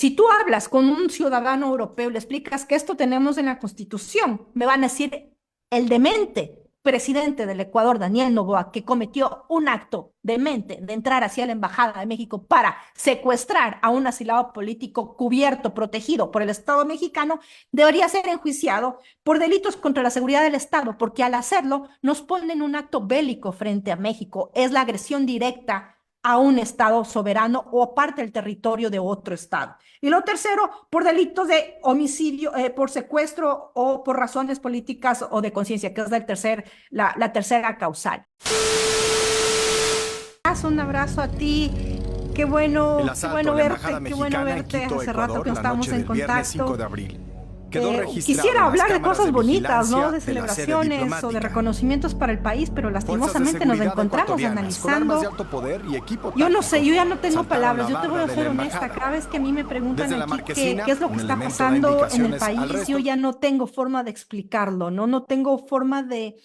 Si tú hablas con un ciudadano europeo y le explicas que esto tenemos en la Constitución, me van a decir el demente presidente del Ecuador, Daniel Noboa, que cometió un acto demente de entrar hacia la Embajada de México para secuestrar a un asilado político cubierto, protegido por el Estado mexicano, debería ser enjuiciado por delitos contra la seguridad del Estado, porque al hacerlo nos ponen un acto bélico frente a México. Es la agresión directa a un Estado soberano o parte del territorio de otro Estado. Y lo tercero, por delitos de homicidio, por secuestro o por razones políticas o de conciencia, que es la tercera causal. Un abrazo a ti. El Qué asalto bueno a la embajada verte, qué bueno mexicana en verte. Quito, Hace rato que Ecuador, no la estamos noche en del viernes 5 contacto. de abril. Quedó registrado Quisiera en las hablar de cámaras cosas de bonitas, ¿no? vigilancia De de la sede celebraciones o de diplomática. reconocimientos para el país, pero Fuerzas de lastimosamente nos seguridad encontramos ecuatorianas con armas de analizando. alto poder y equipo Yo no táctico sé, yo ya no tengo saltaron la palabras, yo te voy barda a de ser la honesta. embajada. Cada vez que a mí me preguntan Desde la aquí qué marquesina, es lo que un está elemento da pasando en el indicaciones al país, yo resto. ya no tengo forma de explicarlo, ¿no? No tengo forma de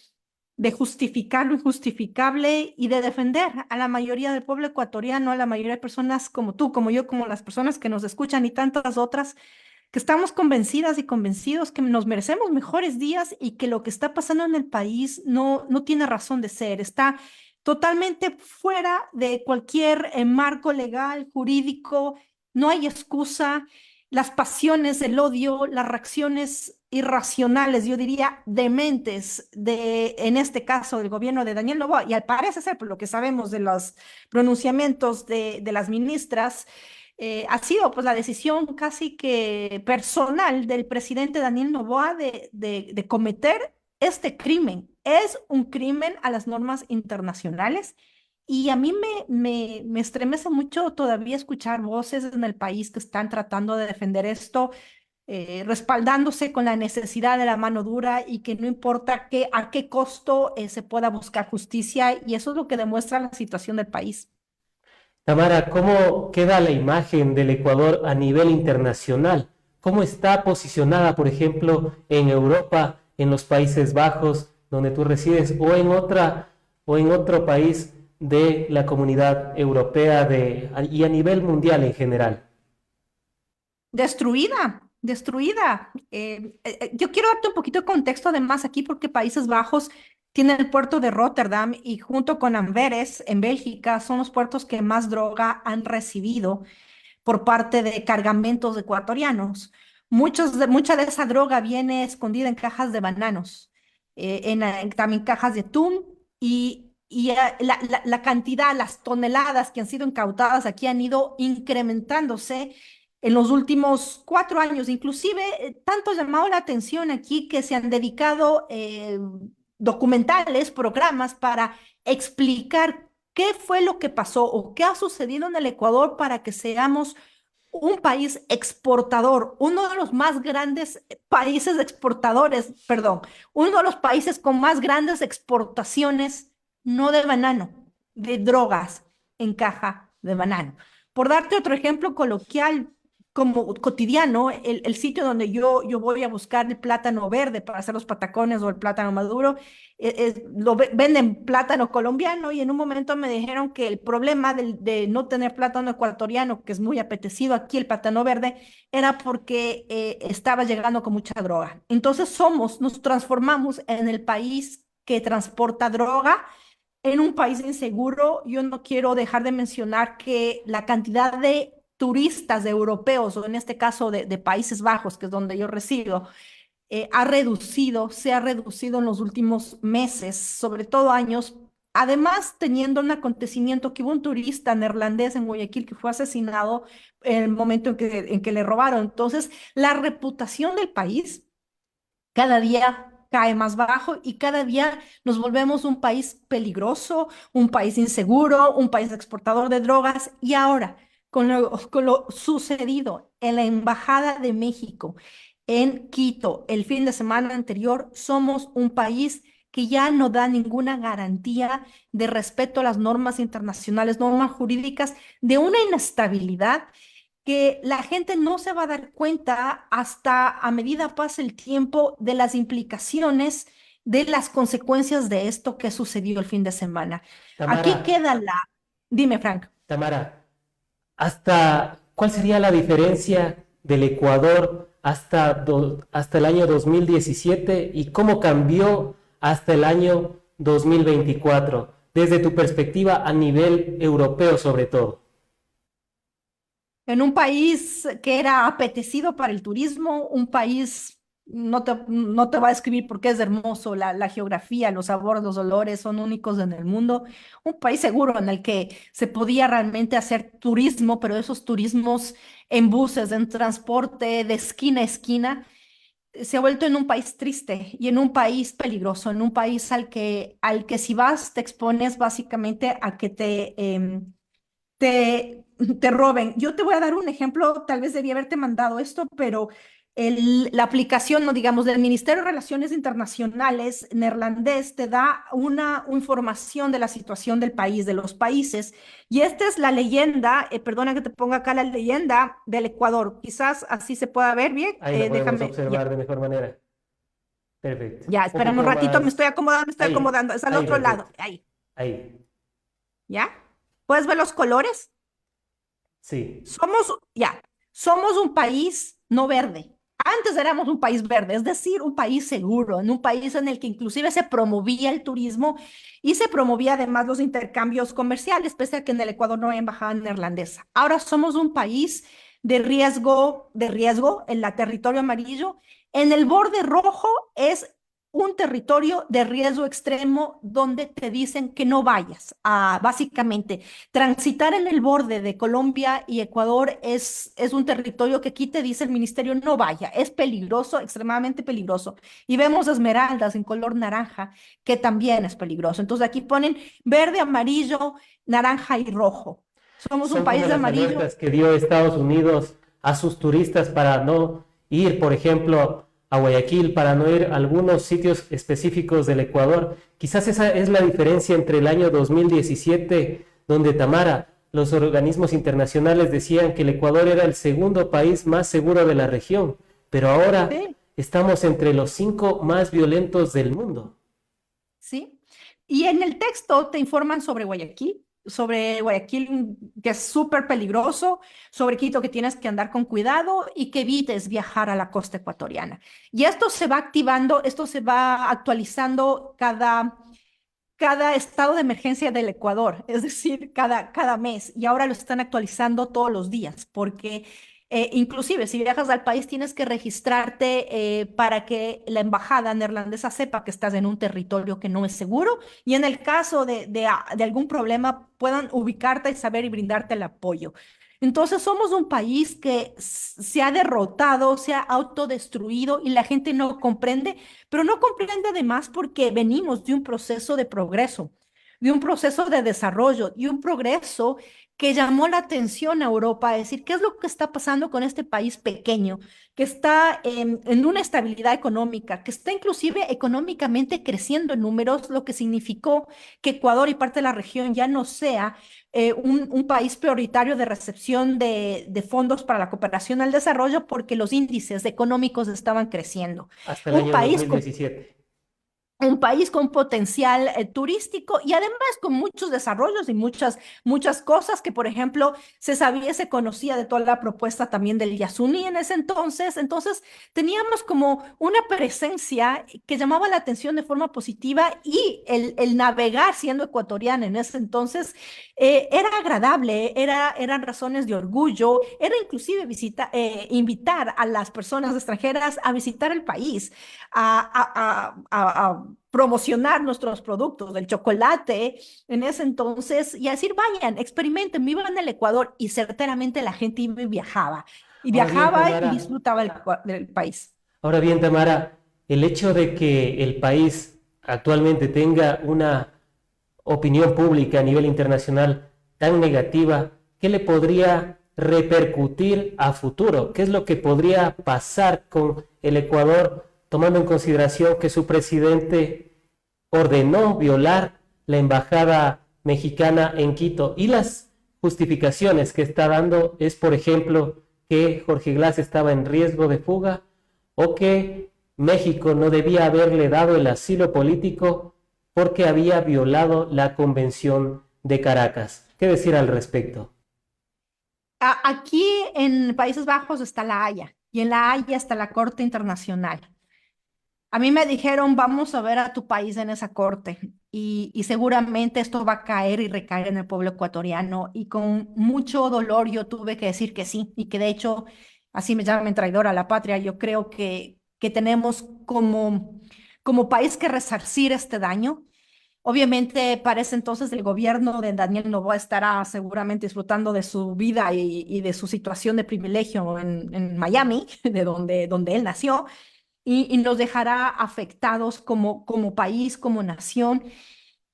justificar lo injustificable y de defender a la mayoría del pueblo ecuatoriano, a la mayoría de personas como tú, como yo, como las personas que nos escuchan y tantas otras, que estamos convencidas y convencidos que nos merecemos mejores días y que lo que está pasando en el país no tiene razón de ser, está totalmente fuera de cualquier marco legal, jurídico, no hay excusa, las pasiones, el odio, las reacciones irracionales, yo diría dementes, en este caso del gobierno de Daniel Noboa, y al parece ser, por lo que sabemos de los pronunciamientos de las ministras, ha sido pues la decisión casi que personal del presidente Daniel Noboa de cometer este crimen. Es un crimen a las normas internacionales y a mí me estremece mucho todavía escuchar voces en el país que están tratando de defender esto, respaldándose con la necesidad de la mano dura y que no importa a qué costo se pueda buscar justicia, y eso es lo que demuestra la situación del país. Tamara, ¿cómo queda la imagen del Ecuador a nivel internacional? ¿Cómo está posicionada, por ejemplo, en Europa, en los Países Bajos, donde tú resides, o en otro país de la comunidad europea y a nivel mundial en general? Destruida, destruida. Yo quiero darte un poquito de contexto además aquí porque Países Bajos tiene el puerto de Rotterdam y junto con Amberes en Bélgica son los puertos que más droga han recibido por parte de cargamentos ecuatorianos. Mucha de esa droga viene escondida en cajas de bananos, también cajas de atún y la cantidad, las toneladas que han sido incautadas aquí han ido incrementándose en los últimos 4 años. Inclusive, tanto ha llamado la atención aquí que se han dedicado documentales, programas para explicar qué fue lo que pasó o qué ha sucedido en el Ecuador para que seamos un país exportador, uno de los más grandes países exportadores, perdón, uno de los países con más grandes exportaciones, no de banano, de drogas en caja de banano. Por darte otro ejemplo coloquial, como cotidiano, el sitio donde yo voy a buscar el plátano verde para hacer los patacones o el plátano maduro, venden plátano colombiano y en un momento me dijeron que el problema de no tener plátano ecuatoriano, que es muy apetecido aquí, el plátano verde, era porque estaba llegando con mucha droga. Entonces nos transformamos en el país que transporta droga en un país inseguro. Yo no quiero dejar de mencionar que la cantidad de turistas europeos, o en este caso de Países Bajos, que es donde yo resido, se ha reducido en los últimos meses, sobre todo años. Además, teniendo un acontecimiento que hubo un turista neerlandés en Guayaquil que fue asesinado en el momento en que le robaron. Entonces, la reputación del país cada día cae más bajo y cada día nos volvemos un país peligroso, un país inseguro, un país exportador de drogas. Y ahora, con lo sucedido en la Embajada de México en Quito el fin de semana anterior, somos un país que ya no da ninguna garantía de respeto a las normas internacionales, normas jurídicas, de una inestabilidad que la gente no se va a dar cuenta hasta a medida pase el tiempo de las implicaciones, de las consecuencias de esto que sucedió el fin de semana. Tamara, Aquí queda la... Dime, Frank. Tamara, ¿hasta ¿Cuál sería la diferencia del Ecuador hasta el año 2017 y cómo cambió hasta el año 2024, desde tu perspectiva a nivel europeo sobre todo? En un país que era apetecido para el turismo, un país, no te va a describir porque es hermoso, la geografía, los sabores, los olores son únicos en el mundo, un país seguro en el que se podía realmente hacer turismo, pero esos turismos en buses, en transporte, de esquina a esquina, se ha vuelto en un país triste y en un país peligroso, en un país al que si vas te expones básicamente a que te roben. Yo te voy a dar un ejemplo, tal vez debía haberte mandado esto, pero la aplicación, no digamos, del Ministerio de Relaciones Internacionales neerlandés te da una información de la situación del país, de los países, y esta es la leyenda, perdona que te ponga acá la leyenda del Ecuador, quizás así se pueda ver bien, Ahí lo podemos déjame, ya, observar de mejor manera. Perfecto. ya, Un espérame un poco ratito, más. me estoy Ahí, acomodando, es al ahí, otro perfecto. lado, ahí, Ahí, ¿ya? ¿Puedes ver los colores? sí. Somos un país no verde. Antes éramos un país verde, es decir, un país seguro, en un país en el que inclusive se promovía el turismo y se promovía además los intercambios comerciales, pese a que en el Ecuador no hay embajada neerlandesa. Ahora somos un país de riesgo en la territorio amarillo. En el borde rojo es un territorio de riesgo extremo donde te dicen que no vayas a, básicamente, transitar en el borde de Colombia y Ecuador es un territorio que aquí te dice el ministerio no vaya, es peligroso, extremadamente peligroso. Y vemos esmeraldas en color naranja, que también es peligroso. Entonces aquí ponen verde, amarillo, naranja y rojo. Somos un Son como país de las amarillo. alertas que dio Estados Unidos a sus turistas para no ir, por ejemplo, a Guayaquil, para no ir a algunos sitios específicos del Ecuador. Quizás esa es la diferencia entre el año 2017, donde Tamara, los organismos internacionales decían que el Ecuador era el segundo país más seguro de la región, pero ahora Sí. estamos entre los 5 más violentos del mundo. ¿Sí? Y en el texto te informan sobre Guayaquil que es súper peligroso, sobre Quito que tienes que andar con cuidado y que evites viajar a la costa ecuatoriana. Y esto se va activando, esto se va actualizando cada estado de emergencia del Ecuador, es decir, cada mes, y ahora lo están actualizando todos los días, porque inclusive si viajas al país tienes que registrarte para que la embajada neerlandesa sepa que estás en un territorio que no es seguro y en el caso de algún problema puedan ubicarte y saber y brindarte el apoyo. Entonces somos un país que se ha derrotado, se ha autodestruido y la gente no comprende, pero no comprende además porque venimos de un proceso de progreso, de un proceso de desarrollo, y un progreso que llamó la atención a Europa a decir, ¿qué es lo que está pasando con este país pequeño, que está en una estabilidad económica, que está inclusive económicamente creciendo en números, lo que significó que Ecuador y parte de la región ya no sea un país prioritario de recepción de fondos para la cooperación al desarrollo porque los índices económicos estaban creciendo. Hasta el Un año país con 2017. un país con potencial turístico y además con muchos desarrollos y muchas cosas que, por ejemplo, se conocía de toda la propuesta también del Yasuní en ese entonces. Entonces, teníamos como una presencia que llamaba la atención de forma positiva y el navegar siendo ecuatoriana en ese entonces era agradable, eran razones de orgullo, era inclusive invitar a las personas extranjeras a visitar el país a promocionar nuestros productos, del chocolate en ese entonces, y a decir, vayan, experimenten, vivan en el Ecuador, y certeramente la gente iba y Ahora bien, viajaba y Tamara, disfrutaba del país. Ahora bien, Tamara, el hecho de que el país actualmente tenga una opinión pública a nivel internacional tan negativa, ¿qué le podría repercutir a futuro? ¿Qué es lo que podría pasar con el Ecuador, tomando en consideración que su presidente ordenó violar la embajada mexicana en Quito? Y las justificaciones que está dando es, por ejemplo, que Jorge Glass estaba en riesgo de fuga o que México no debía haberle dado el asilo político porque había violado la Convención de Caracas. ¿Qué decir al respecto? Aquí en Países Bajos está La Haya y en La Haya está la Corte Internacional. A mí me dijeron, vamos a ver a tu país en esa corte y seguramente esto va a caer y recaer en el pueblo ecuatoriano y con mucho dolor yo tuve que decir que sí y que de hecho, así me llaman traidora a la patria, yo creo que tenemos como país que resarcir este daño. Obviamente, para ese entonces el gobierno de Daniel Noboa estará seguramente disfrutando de su vida y de su situación de privilegio en Miami, donde él nació, y nos dejará afectados como país, como nación.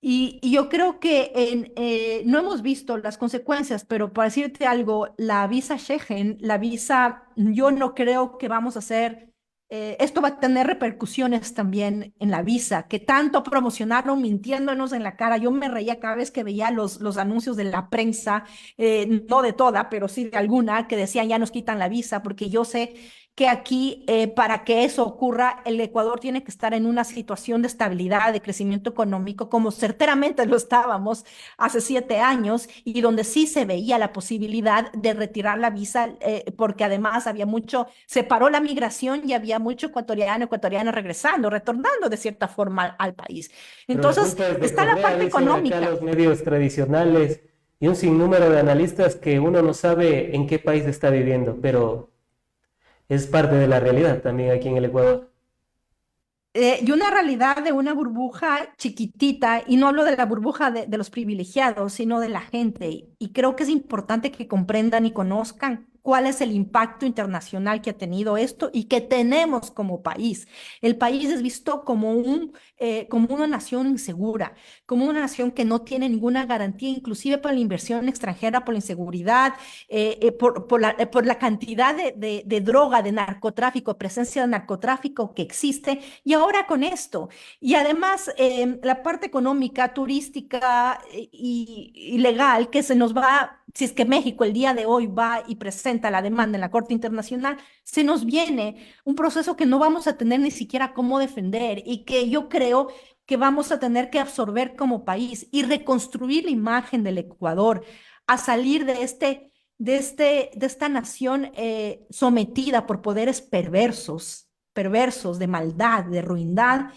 Y yo creo que no hemos visto las consecuencias, pero para decirte algo, la visa Schengen, la visa, yo no creo que vamos a hacer, esto va a tener repercusiones también en la visa, que tanto promocionaron mintiéndonos en la cara. Yo me reía cada vez que veía los anuncios de la prensa, no de toda, pero sí de alguna, que decían ya nos quitan la visa, porque yo sé que aquí, para que eso ocurra, el Ecuador tiene que estar en una situación de estabilidad, de crecimiento económico, como certeramente lo estábamos hace 7 años, y donde sí se veía la posibilidad de retirar la visa, porque además había mucho, se paró la migración y había mucho ecuatoriano regresando, retornando de cierta forma al país. Pero la Entonces, culpa es de está la Correa, parte dicen acá económica. los medios tradicionales y un sinnúmero de analistas que uno no sabe en qué país está viviendo, pero es parte de la realidad también aquí en el Ecuador. Y una realidad de una burbuja chiquitita, y no hablo de la burbuja de los privilegiados, sino de la gente. Y creo que es importante que comprendan y conozcan cuál es el impacto internacional que ha tenido esto y que tenemos como país. El país es visto como una nación insegura, como una nación que no tiene ninguna garantía, inclusive por la inversión extranjera, por la inseguridad, por la cantidad de droga, de narcotráfico, presencia de narcotráfico que existe. Y ahora con esto, y además la parte económica, turística y legal que se nos va, si es que México el día de hoy va y presenta la demanda en la Corte Internacional, se nos viene un proceso que no vamos a tener ni siquiera cómo defender y que yo creo que vamos a tener que absorber como país y reconstruir la imagen del Ecuador a salir de esta nación sometida por poderes perversos, de maldad, de ruindad.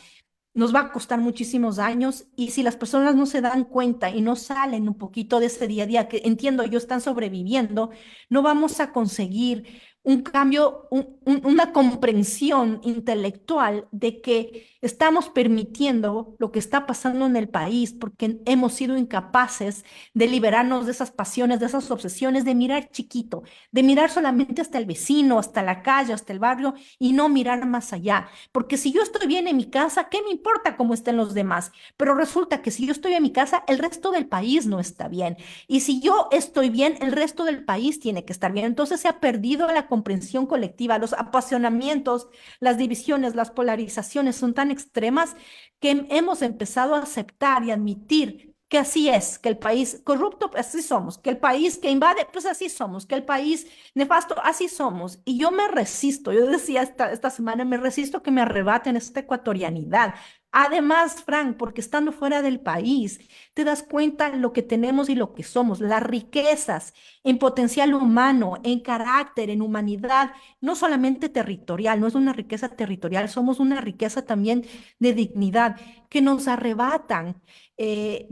Nos va a costar muchísimos años y si las personas no se dan cuenta y no salen un poquito de ese día a día, que entiendo yo están sobreviviendo, no vamos a conseguir un cambio, una comprensión intelectual de que estamos permitiendo lo que está pasando en el país porque hemos sido incapaces de liberarnos de esas pasiones, de esas obsesiones, de mirar chiquito, de mirar solamente hasta el vecino, hasta la calle, hasta el barrio y no mirar más allá. Porque si yo estoy bien en mi casa, ¿qué me importa cómo estén los demás? Pero resulta que si yo estoy en mi casa, el resto del país no está bien. Y si yo estoy bien, el resto del país tiene que estar bien. Entonces se ha perdido la comprensión colectiva, los apasionamientos, las divisiones, las polarizaciones son tan extremas que hemos empezado a aceptar y admitir que así es, que el país corrupto, pues así somos, que el país que invade, pues así somos, que el país nefasto, así somos. Y yo me resisto, yo decía esta semana, me resisto que me arrebaten esta ecuatorianidad. Además, Frank, porque estando fuera del país, te das cuenta lo que tenemos y lo que somos, las riquezas en potencial humano, en carácter, en humanidad, no solamente territorial, no es una riqueza territorial, somos una riqueza también de dignidad que nos arrebatan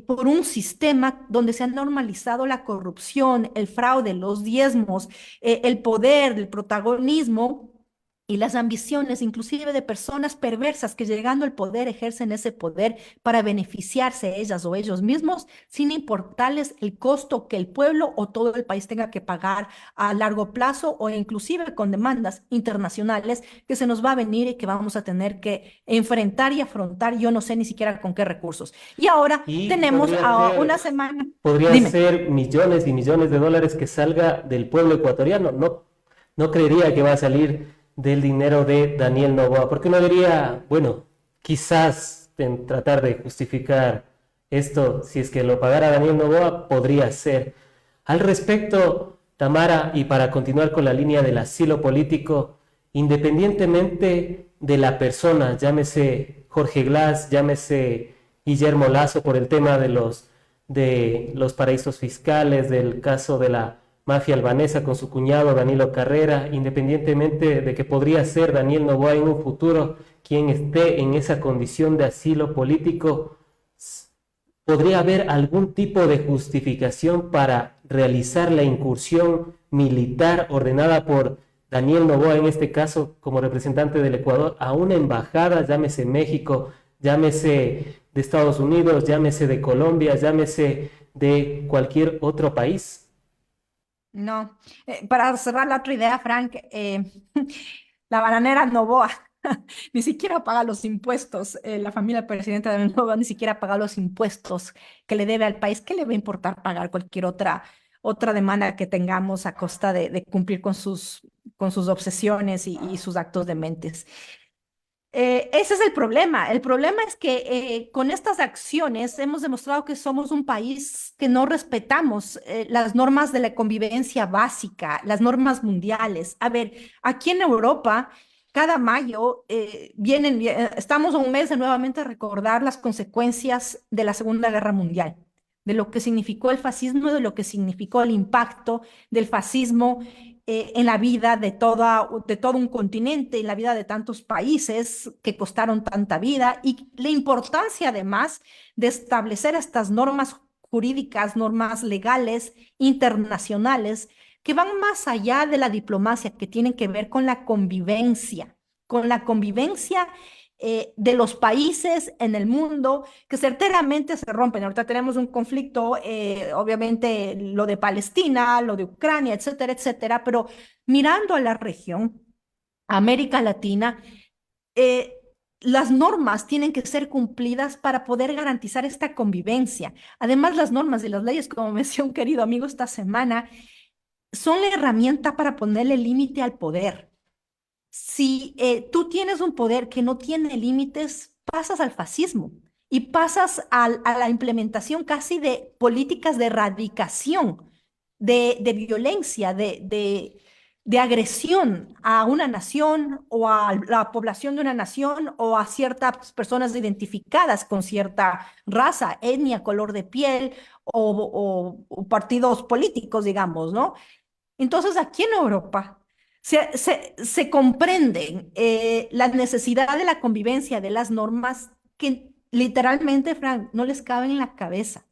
por un sistema donde se ha normalizado la corrupción, el fraude, los diezmos, el poder, el protagonismo y las ambiciones, inclusive de personas perversas que llegando al poder ejercen ese poder para beneficiarse ellas o ellos mismos, sin importarles el costo que el pueblo o todo el país tenga que pagar a largo plazo o inclusive con demandas internacionales que se nos va a venir y que vamos a tener que enfrentar y afrontar, yo no sé ni siquiera con qué recursos. Y ahora Y tenemos a una semana. podría Dime. ser millones y millones de dólares que salga del pueblo ecuatoriano. No, no creería que va a salir del dinero de Daniel Noboa, porque uno diría, bueno, quizás en tratar de justificar esto, si es que lo pagara Daniel Noboa, podría ser. Al respecto, Tamara, y para continuar con la línea del asilo político, independientemente de la persona, llámese Jorge Glass, llámese Guillermo Lasso por el tema de los paraísos fiscales, del caso de la mafia albanesa con su cuñado Danilo Carrera, independientemente de que podría ser Daniel Noboa en un futuro quien esté en esa condición de asilo político, ¿podría haber algún tipo de justificación para realizar la incursión militar ordenada por Daniel Noboa, en este caso como representante del Ecuador, a una embajada, llámese México, llámese de Estados Unidos, llámese de Colombia, llámese de cualquier otro país? No, para cerrar la otra idea, Frank, la bananera Noboa ni siquiera paga los impuestos. La familia del presidente de Noboa ni siquiera paga los impuestos que le debe al país. ¿Qué le va a importar pagar cualquier otra demanda que tengamos a costa de cumplir con sus obsesiones y sus actos dementes? Ese es el problema. El problema es que con estas acciones hemos demostrado que somos un país que no respetamos las normas de la convivencia básica, las normas mundiales. A ver, aquí en Europa, cada mayo estamos a un mes de nuevamente recordar las consecuencias de la Segunda Guerra Mundial, de lo que significó el fascismo, de lo que significó el impacto del fascismo en la vida de todo un continente, en la vida de tantos países que costaron tanta vida y la importancia además de establecer estas normas jurídicas, normas legales internacionales que van más allá de la diplomacia, que tienen que ver con la convivencia de los países en el mundo que certeramente se rompen. Ahorita tenemos un conflicto, obviamente lo de Palestina, lo de Ucrania, etcétera, etcétera, pero mirando a la región, a América Latina, eh, las normas tienen que ser cumplidas para poder garantizar esta convivencia. Además, las normas y las leyes, como me decía un querido amigo esta semana, son la herramienta para ponerle límite al poder. Si tú tienes un poder que no tiene límites, pasas al fascismo y pasas a la implementación casi de políticas de erradicación, de violencia, de agresión a una nación o a la población de una nación o a ciertas personas identificadas con cierta raza, etnia, color de piel o partidos políticos, digamos, ¿no? Entonces, aquí en Europa se comprende la necesidad de la convivencia, de las normas que literalmente, Frank, no les caben en la cabeza.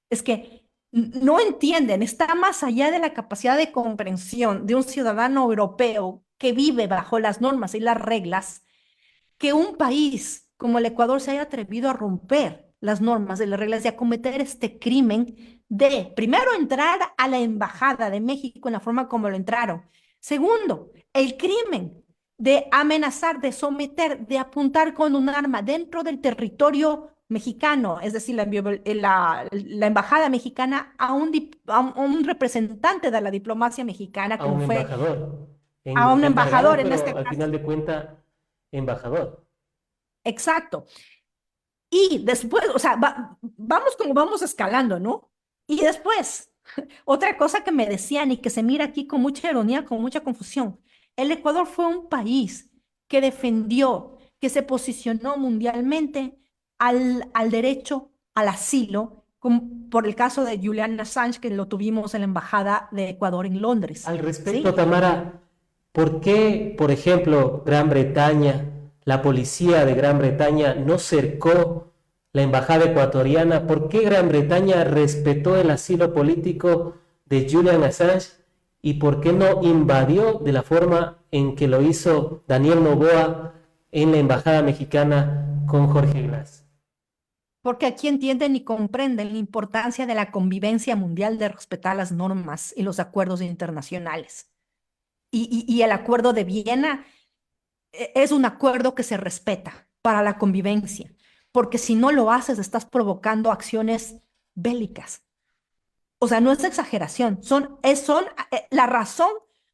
Es que no entienden, está más allá de la capacidad de comprensión de un ciudadano europeo que vive bajo las normas y las reglas, que un país como el Ecuador se haya atrevido a romper las normas y las reglas y a cometer este crimen de, primero, entrar a la embajada de México en la forma como lo entraron. Segundo, el crimen de amenazar, de someter, de apuntar con un arma dentro del territorio mexicano, es decir, la embajada mexicana a un representante de la diplomacia mexicana, A como un fue embajador. a un Encargado, embajador en pero este al caso. final de cuentas, embajador. Exacto. Y después, o sea, vamos como vamos escalando, ¿no? Y después, otra cosa que me decían y que se mira aquí con mucha ironía, con mucha confusión, el Ecuador fue un país que defendió, que se posicionó mundialmente al derecho al asilo, por el caso de Julian Assange, que lo tuvimos en la Embajada de Ecuador en Londres, Al respecto, ¿sí? Tamara, ¿por qué, por ejemplo, Gran Bretaña, la policía de Gran Bretaña no cercó la embajada ecuatoriana? ¿Por qué Gran Bretaña respetó el asilo político de Julian Assange? ¿Y por qué no invadió de la forma en que lo hizo Daniel Noboa en la embajada mexicana con Jorge Glass? Porque aquí entienden y comprenden la importancia de la convivencia mundial, de respetar las normas y los acuerdos internacionales. Y el acuerdo de Viena es un acuerdo que se respeta para la convivencia, porque si no lo haces, estás provocando acciones bélicas. O sea, no es exageración, son la razón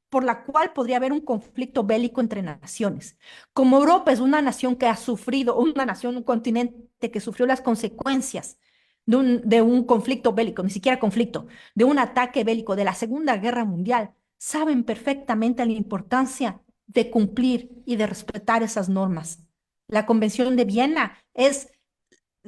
por la cual podría haber un conflicto bélico entre naciones. Como Europa es una nación que ha sufrido, una nación, un continente que sufrió las consecuencias de un conflicto bélico, ni siquiera conflicto, de un ataque bélico de la Segunda Guerra Mundial, saben perfectamente la importancia de cumplir y de respetar esas normas. La Convención de Viena es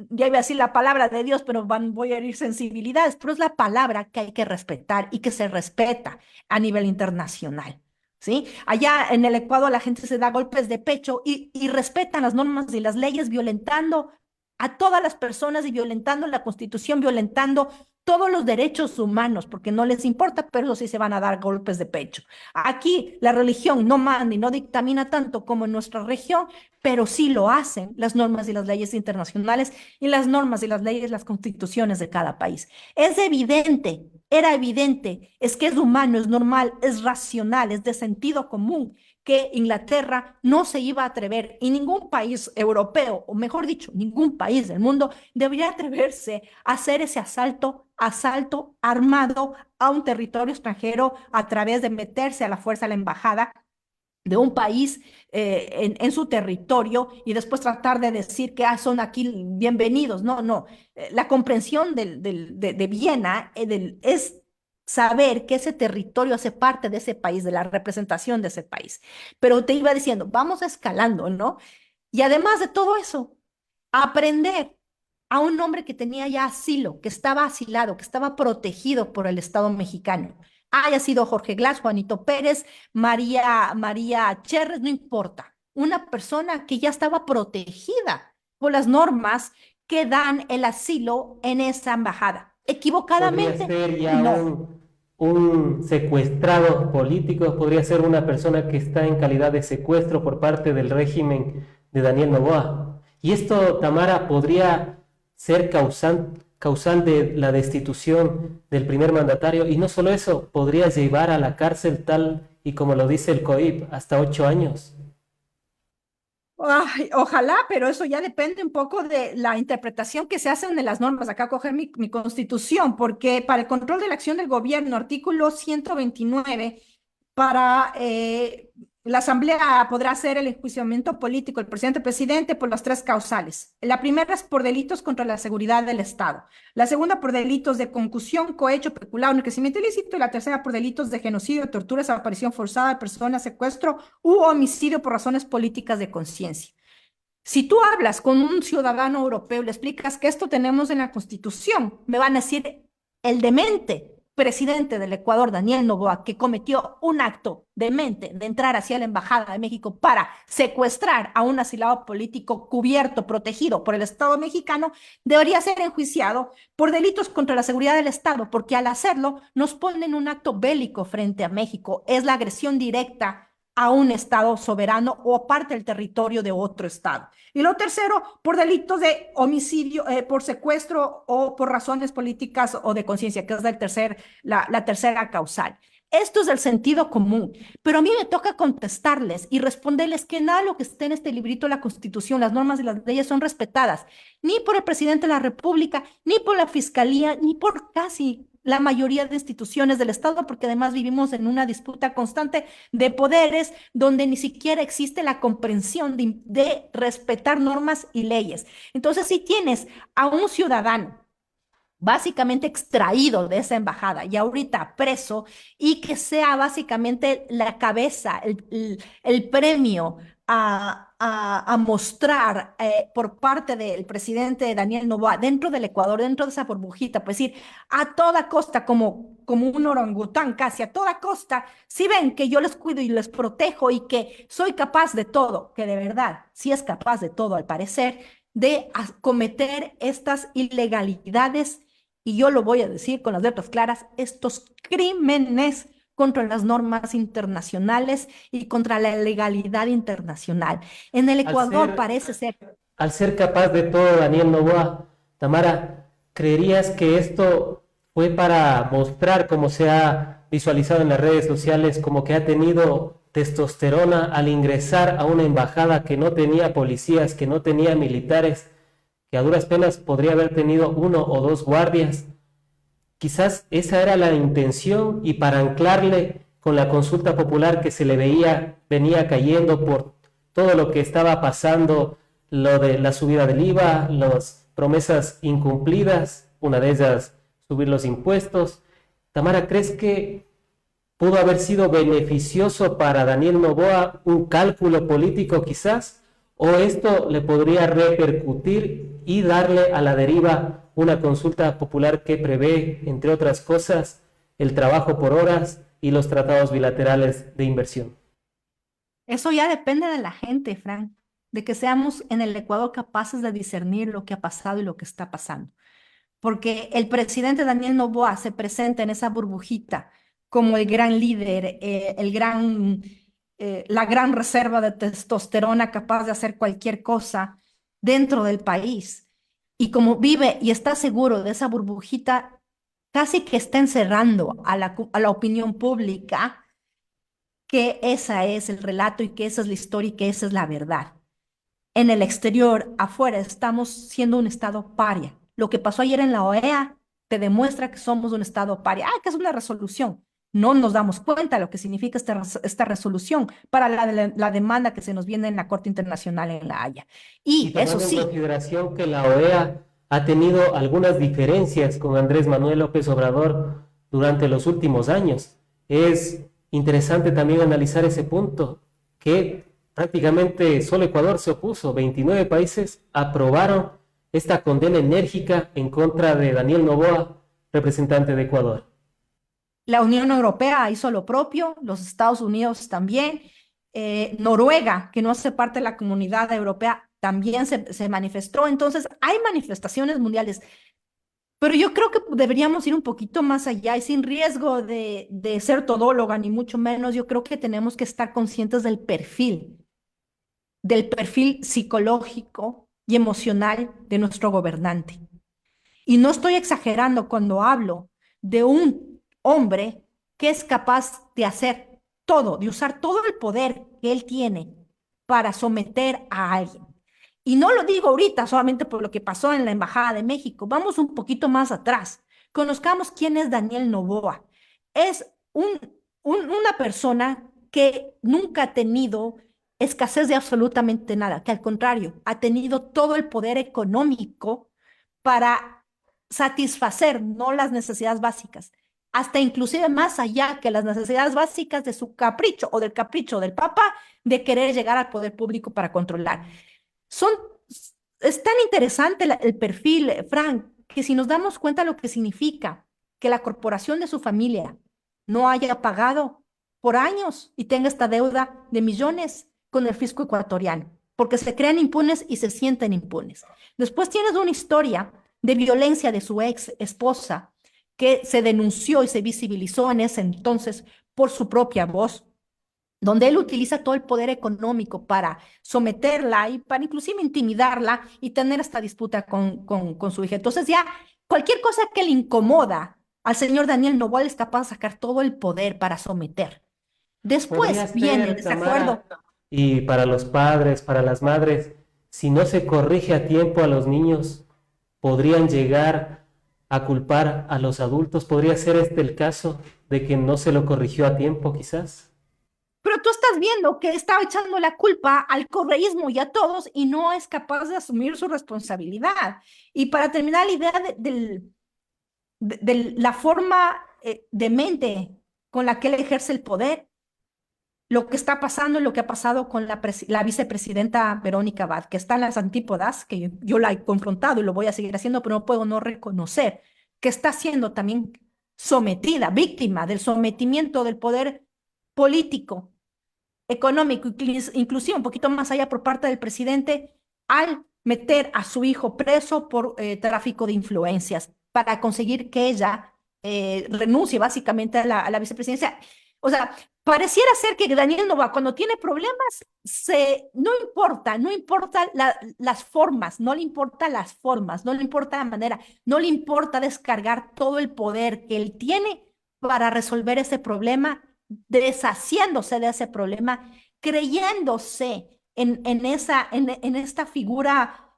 ya iba a decir la palabra de Dios, pero voy a herir sensibilidades, pero es la palabra que hay que respetar y que se respeta a nivel internacional. ¿Sí? Allá en el Ecuador la gente se da golpes de pecho y respetan las normas y las leyes, violentando a todas las personas y violentando la Constitución, violentando todos los derechos humanos, porque no les importa, pero eso sí se van a dar golpes de pecho. Aquí la religión no manda y no dictamina tanto como en nuestra región, pero sí lo hacen las normas y las leyes internacionales y las normas y las leyes, las constituciones de cada país. Es evidente, era evidente, es que es humano, es normal, es racional, es de sentido común que Inglaterra no se iba a atrever y ningún país europeo, o mejor dicho, ningún país del mundo debería atreverse a hacer ese asalto armado a un territorio extranjero a través de meterse a la fuerza a la embajada de un país en su territorio y después tratar de decir que son aquí bienvenidos. No, no. La comprensión de Viena es saber que ese territorio hace parte de ese país, de la representación de ese país. Pero te iba diciendo, vamos escalando, ¿no? Y además de todo eso, aprender a un hombre que tenía ya asilo, que estaba asilado, que estaba protegido por el Estado mexicano. Haya sido Jorge Glass, Juanito Pérez, María Cherres, no importa. Una persona que ya estaba protegida por las normas que dan el asilo en esa embajada. Equivocadamente, podría ser ya no. un secuestrado político, podría ser una persona que está en calidad de secuestro por parte del régimen de Daniel Noboa. Y esto, Tamara, podría ser causal de la destitución del primer mandatario, y no solo eso, podría llevar a la cárcel, tal y como lo dice el COIP, hasta 8 años. Ay, ojalá, pero eso ya depende un poco de la interpretación que se hacen de las normas. Acá coger mi constitución, porque para el control de la acción del gobierno, artículo 129, para la Asamblea podrá hacer el enjuiciamiento político del presidente por las 3 causales. La primera es por delitos contra la seguridad del Estado. La segunda por delitos de concusión, cohecho, peculado, enriquecimiento ilícito. Y la tercera por delitos de genocidio, tortura, desaparición forzada de personas, secuestro u homicidio por razones políticas de conciencia. Si tú hablas con un ciudadano europeo y le explicas que esto tenemos en la Constitución, me van a decir el demente presidente del Ecuador, Daniel Noboa, que cometió un acto demente de entrar hacia la Embajada de México para secuestrar a un asilado político cubierto, protegido por el Estado mexicano, debería ser enjuiciado por delitos contra la seguridad del Estado, porque al hacerlo nos ponen un acto bélico frente a México. Es la agresión directa a un Estado soberano o parte del territorio de otro Estado. Y lo tercero, por delitos de homicidio, por secuestro o por razones políticas o de conciencia, que es la tercera causal. Esto es el sentido común, pero a mí me toca contestarles y responderles que nada de lo que esté en este librito de la Constitución, las normas y las leyes son respetadas, ni por el presidente de la República, ni por la Fiscalía, ni por casi la mayoría de instituciones del Estado, porque además vivimos en una disputa constante de poderes donde ni siquiera existe la comprensión de respetar normas y leyes. Entonces, si tienes a un ciudadano básicamente extraído de esa embajada y ahorita preso, y que sea básicamente la cabeza, el premio a mostrar por parte del presidente Daniel Noboa dentro del Ecuador, dentro de esa burbujita, pues decir, a toda costa, como un orangután casi, a toda costa, si ven que yo les cuido y les protejo y que soy capaz de todo, que de verdad sí es capaz de todo al parecer, de cometer estas ilegalidades, y yo lo voy a decir con las letras claras, estos crímenes contra las normas internacionales y contra la legalidad internacional. En el Ecuador parece ser... Al ser capaz de todo, Daniel Noboa, Tamara, ¿creerías que esto fue para mostrar, como se ha visualizado en las redes sociales, como que ha tenido testosterona al ingresar a una embajada que no tenía policías, que no tenía militares, que a duras penas podría haber tenido 1 o 2 guardias? Quizás esa era la intención, y para anclarle con la consulta popular que se le venía cayendo por todo lo que estaba pasando, lo de la subida del IVA, las promesas incumplidas, una de ellas subir los impuestos. Tamara, ¿crees que pudo haber sido beneficioso para Daniel Noboa un cálculo político quizás? ¿O esto le podría repercutir y darle a la deriva una consulta popular que prevé, entre otras cosas, el trabajo por horas y los tratados bilaterales de inversión. Eso ya depende de la gente, Frank, de que seamos en el Ecuador capaces de discernir lo que ha pasado y lo que está pasando. Porque el presidente Daniel Noboa se presenta en esa burbujita como el gran líder, la gran reserva de testosterona capaz de hacer cualquier cosa dentro del país. Y como vive y está seguro de esa burbujita, casi que está encerrando a la opinión pública que ese es el relato y que esa es la historia y que esa es la verdad. En el exterior, afuera, estamos siendo un estado paria. Lo que pasó ayer en la OEA te demuestra que somos un estado paria. Que es una resolución. No nos damos cuenta de lo que significa esta resolución para la demanda que se nos viene en la Corte Internacional en La Haya. Y eso sí. En consideración que la OEA ha tenido algunas diferencias con Andrés Manuel López Obrador durante los últimos años. Es interesante también analizar ese punto, que prácticamente solo Ecuador se opuso. 29 países aprobaron esta condena enérgica en contra de Daniel Noboa, representante de Ecuador. La Unión Europea hizo lo propio, los Estados Unidos también, Noruega, que no hace parte de la comunidad europea, también se manifestó. Entonces, hay manifestaciones mundiales, pero yo creo que deberíamos ir un poquito más allá y sin riesgo de ser todóloga, ni mucho menos. Yo creo que tenemos que estar conscientes del perfil psicológico y emocional de nuestro gobernante. Y no estoy exagerando cuando hablo de un hombre que es capaz de hacer todo, de usar todo el poder que él tiene para someter a alguien. Y no lo digo ahorita solamente por lo que pasó en la Embajada de México. Vamos un poquito más atrás. Conozcamos quién es Daniel Noboa. Es una persona que nunca ha tenido escasez de absolutamente nada, que al contrario, ha tenido todo el poder económico para satisfacer no las necesidades básicas, hasta inclusive más allá que las necesidades básicas de su capricho o del capricho del Papa de querer llegar al poder público para controlar. Es tan interesante el perfil, Frank, que si nos damos cuenta lo que significa que la corporación de su familia no haya pagado por años y tenga esta deuda de millones con el fisco ecuatoriano, porque se crean impunes y se sienten impunes. Después tienes una historia de violencia de su ex esposa que se denunció y se visibilizó en ese entonces por su propia voz, donde él utiliza todo el poder económico para someterla y para inclusive intimidarla y tener esta disputa con su hija. Entonces ya cualquier cosa que le incomoda al señor Daniel Noboa es capaz de sacar todo el poder para someter. Después viene el desacuerdo. Y para los padres, para las madres, si no se corrige a tiempo a los niños, podrían llegar a culpar a los adultos. ¿Podría ser este el caso de que no se lo corrigió a tiempo, quizás? Pero tú estás viendo que está echando la culpa al correísmo y a todos y no es capaz de asumir su responsabilidad. Y para terminar la idea de la forma demente con la que él ejerce el poder, lo que está pasando y lo que ha pasado con la vicepresidenta Verónica Abad, que está en las antípodas, que yo la he confrontado y lo voy a seguir haciendo, pero no puedo no reconocer que está siendo también sometida, víctima del sometimiento del poder político, económico, inclusive un poquito más allá por parte del presidente, al meter a su hijo preso por tráfico de influencias para conseguir que ella renuncie básicamente a la vicepresidencia. O sea, pareciera ser que Daniel Noboa cuando tiene problemas, no importa las formas, no le importa las formas, no le importa la manera, no le importa descargar todo el poder que él tiene para resolver ese problema, deshaciéndose de ese problema, creyéndose en esta figura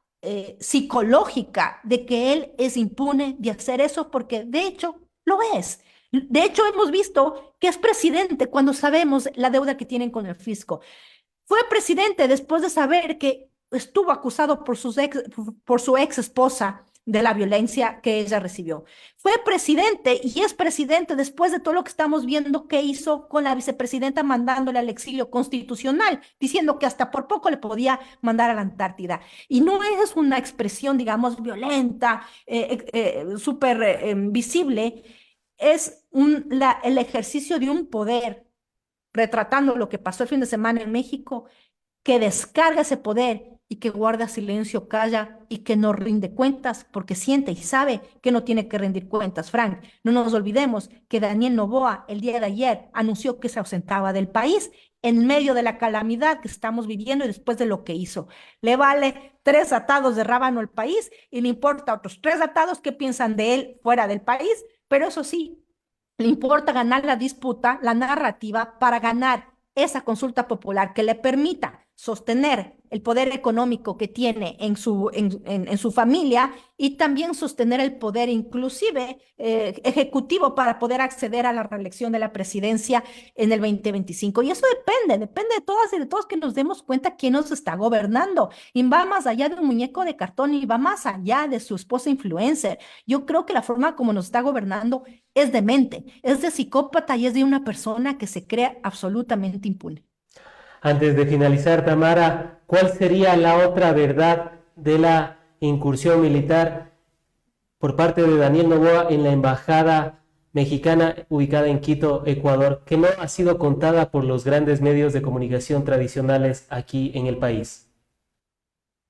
psicológica de que él es impune de hacer eso, porque de hecho lo es. De hecho, hemos visto que es presidente cuando sabemos la deuda que tienen con el fisco. Fue presidente después de saber que estuvo acusado por su ex esposa de la violencia que ella recibió. Fue presidente y es presidente después de todo lo que estamos viendo que hizo con la vicepresidenta mandándole al exilio constitucional, diciendo que hasta por poco le podía mandar a la Antártida. Y no es una expresión, digamos, violenta, súper visible, es el ejercicio de un poder, retratando lo que pasó el fin de semana en México, que descarga ese poder y que guarda silencio, calla y que no rinde cuentas porque siente y sabe que no tiene que rendir cuentas. Frank, no nos olvidemos que Daniel Noboa el día de ayer anunció que se ausentaba del país en medio de la calamidad que estamos viviendo y después de lo que hizo. Le vale 3 atados de rábano al país y le importa a otros 3 atados que piensan de él fuera del país, pero eso sí, le importa ganar la disputa, la narrativa, para ganar esa consulta popular que le permita sostener el poder económico que tiene en su familia y también sostener el poder inclusive ejecutivo para poder acceder a la reelección de la presidencia en el 2025. Y eso depende de todas y de todos que nos demos cuenta quién nos está gobernando. Y va más allá de un muñeco de cartón y va más allá de su esposa influencer. Yo creo que la forma como nos está gobernando es demente, es de psicópata y es de una persona que se cree absolutamente impune. Antes de finalizar, Tamara, ¿cuál sería la otra verdad de la incursión militar por parte de Daniel Noboa en la embajada mexicana ubicada en Quito, Ecuador, que no ha sido contada por los grandes medios de comunicación tradicionales aquí en el país?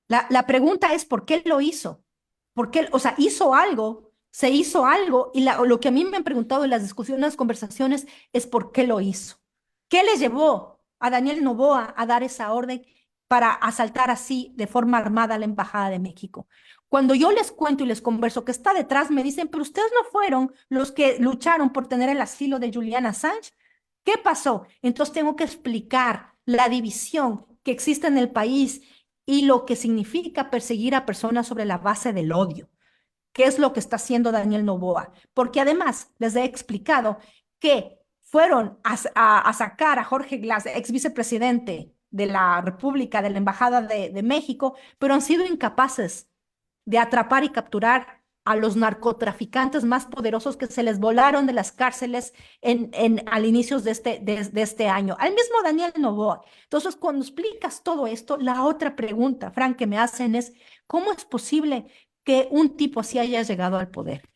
La pregunta es, ¿por qué lo hizo? ¿Por qué? O sea, hizo algo, se hizo algo, y lo que a mí me han preguntado en las discusiones, las conversaciones, es ¿por qué lo hizo? ¿Qué le llevó a Daniel Noboa a dar esa orden para asaltar así de forma armada la Embajada de México? Cuando yo les cuento y les converso que está detrás, me dicen, pero ustedes no fueron los que lucharon por tener el asilo de Julian Assange. ¿Qué pasó? Entonces tengo que explicar la división que existe en el país y lo que significa perseguir a personas sobre la base del odio. ¿Qué es lo que está haciendo Daniel Noboa? Porque además les he explicado que fueron a sacar a Jorge Glass, ex vicepresidente de la República, de la Embajada de México, pero han sido incapaces de atrapar y capturar a los narcotraficantes más poderosos que se les volaron de las cárceles al inicio de este año, al mismo Daniel Noboa. Entonces, cuando explicas todo esto, la otra pregunta, Frank, que me hacen es, ¿cómo es posible que un tipo así haya llegado al poder?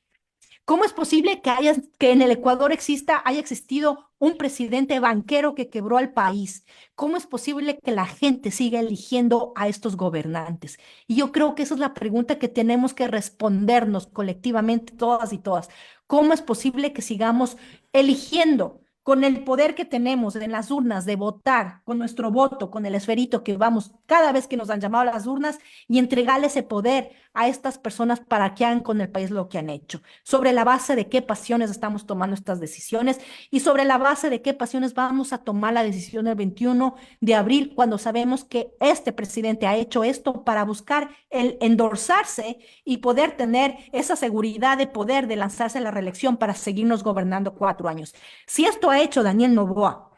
¿Cómo es posible que en el Ecuador haya existido un presidente banquero que quebró al país? ¿Cómo es posible que la gente siga eligiendo a estos gobernantes? Y yo creo que esa es la pregunta que tenemos que respondernos colectivamente todas y todas. ¿Cómo es posible que sigamos eligiendo con el poder que tenemos en las urnas de votar, con nuestro voto, con el esferito que vamos cada vez que nos han llamado a las urnas y entregarle ese poder a estas personas para que hagan con el país lo que han hecho? ¿Sobre la base de qué pasiones estamos tomando estas decisiones? Y sobre la base de qué pasiones vamos a tomar la decisión el 21 de abril, cuando sabemos que este presidente ha hecho esto para buscar el endorsarse y poder tener esa seguridad de poder de lanzarse a la reelección para seguirnos gobernando 4 años. Si esto ha hecho Daniel Noboa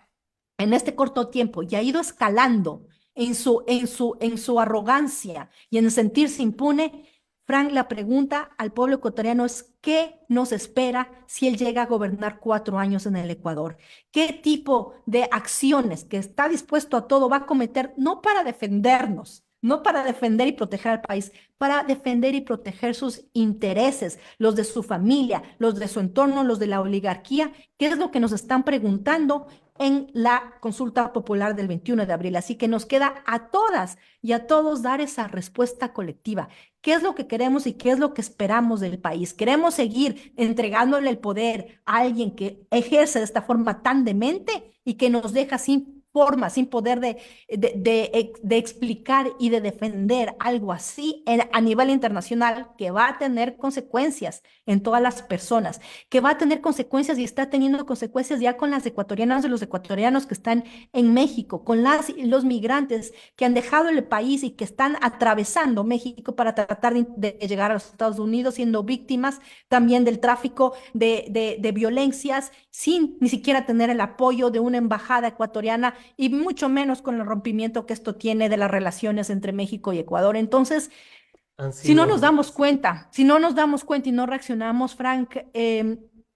en este corto tiempo y ha ido escalando en su arrogancia y en sentirse impune, Frank, la pregunta al pueblo ecuatoriano es, ¿qué nos espera si él llega a gobernar 4 años en el Ecuador? ¿Qué tipo de acciones que está dispuesto a todo va a cometer, no para defendernos, no para defender y proteger al país, para defender y proteger sus intereses, los de su familia, los de su entorno, los de la oligarquía? ¿Qué es lo que nos están preguntando en la consulta popular del 21 de abril? Así que nos queda a todas y a todos dar esa respuesta colectiva. ¿Qué es lo que queremos y qué es lo que esperamos del país? ¿Queremos seguir entregándole el poder a alguien que ejerce de esta forma tan demente y que nos deja sin forma, sin poder de explicar y de defender algo así a nivel internacional, que va a tener consecuencias en todas las personas, que va a tener consecuencias y está teniendo consecuencias ya con las ecuatorianas y los ecuatorianos que están en México, con las y los migrantes que han dejado el país y que están atravesando México para tratar de llegar a los Estados Unidos, siendo víctimas también del tráfico de violencias, sin ni siquiera tener el apoyo de una embajada ecuatoriana y mucho menos con el rompimiento que esto tiene de las relaciones entre México y Ecuador. Entonces, Si no nos damos cuenta, si no nos damos cuenta y no reaccionamos, Frank,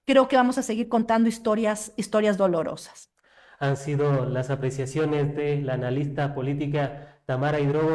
creo que vamos a seguir contando historias dolorosas. Han sido las apreciaciones de la analista política Tamara Hidrobo.